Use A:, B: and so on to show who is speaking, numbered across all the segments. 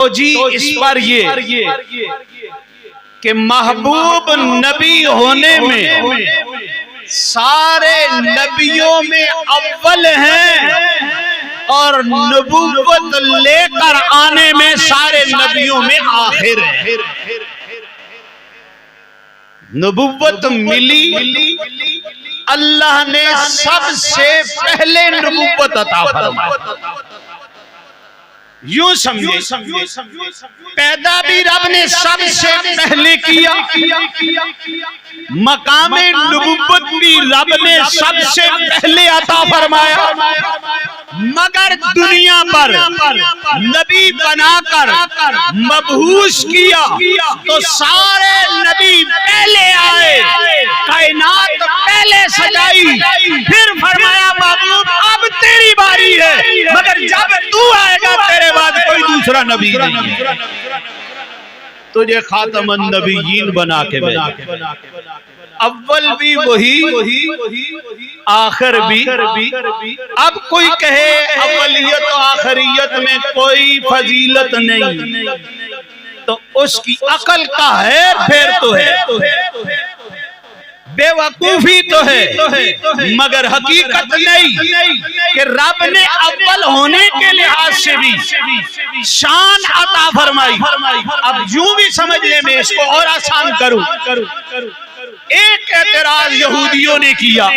A: تو جی اس پر یہ کہ محبوب نبی ہونے میں سارے نبیوں میں اول ہیں اور نبوت لے کر آنے میں سارے نبیوں میں آخر ہیں۔ نبوت ملی، اللہ نے سب سے پہلے نبوت عطا فرمائی۔ یوں سمجھے پیدا بھی رب نے سب سے پہلے کیا، مقام نبوت بھی رب نے سب سے پہلے عطا فرمایا، مگر دنیا پر نبی بنا کر مبعوث کیا تو سارے نبی پہلے آئے، کائنات پہلے سجائی، پھر فرمایا محبوب اب تیری باری ہے، مگر جب تو آئے گا تیرے بعد کوئی دوسرا نبی نہیں ہے، تجھے خاتم النبیین بنا کے بھیجا۔ اول بھی وہی، آخر بھی۔ اب کوئی کہے اولیت و آخریت میں کوئی فضیلت نہیں تو اس کی عقل کا ہے، پھر تو ہے، بے وقوفی تو ہے، مگر حقیقت نہیں کہ رب نے اول ہونے کے لحاظ سے بھی شان عطا فرمائی۔ اب یوں بھی سمجھنے میں اس کو اور آسان کروں، ایک اعتراض یہودیوں نے کیا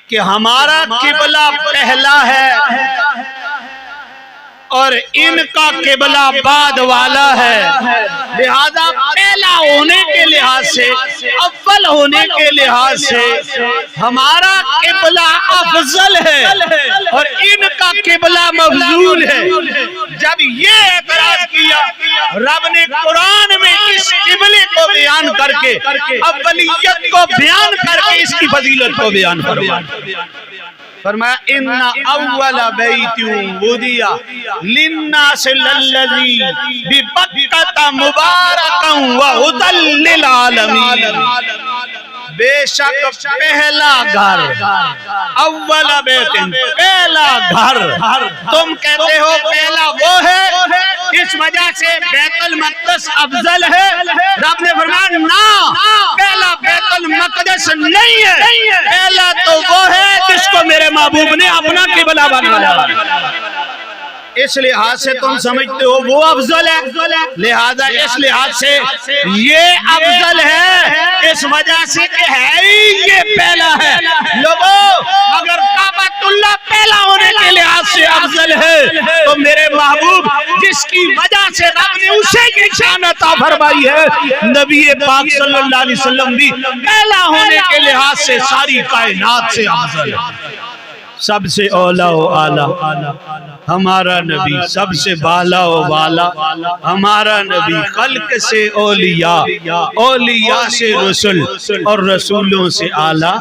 A: کہ ہمارا قبلہ پہلا ہے اور ان کا قبلہ بعد والا ہے، لہذا پہلا ہونے کے لحاظ سے، اول ہونے کے لحاظ سے ہمارا قبلہ افضل ہے اور ان کا قبلہ مفضول ہے۔ جب یہ اعتراض کیا، رب نے قرآن میں اس قبلے کو بیان کر کے، اولیت کو بیان کر کے اس کی فضیلت کو بیان فرمایا۔ فرمایا ان اول بیت وضع للناس الذی ببکۃ مبارکا وہدی للعالمین، بے شک پہلا گھر، اول بیت پہلا گھر، تم کہتے ہو پہلا وہ ہے اس وجہ سے بیت المقدس افضل ہے، رب نے فرمایا نہ، پہلا بیت المقدس نہیں ہے، پہلا تو وہ ہے جس کو میرے محبوب نے اپنا قبلہ بنایا۔ اس لحاظ سے تم سمجھتے ہو وہ افضل ہے، لہذا اس لحاظ سے یہ افضل ہے، اس وجہ سے کہ ہے ہی یہ پہلا ہے۔ لوگوں اگر کعبۃ اللہ پہلا ہونے کے لحاظ سے افضل ہے تو میرے محبوب جس کی وجہ سے رب نے اسے کی شان عطا فرمائی ہے، نبی پاک صلی اللہ علیہ وسلم بھی پہلا ہونے کے لحاظ سے ساری کائنات سے افضل ہے۔ سب سے اولا و اعلیٰ ہمارا نبی، سب سے بالا و بالا ہمارا نبی، خلق سے اولیاء، اولیاء سے رسول اور رسولوں سے اعلیٰ۔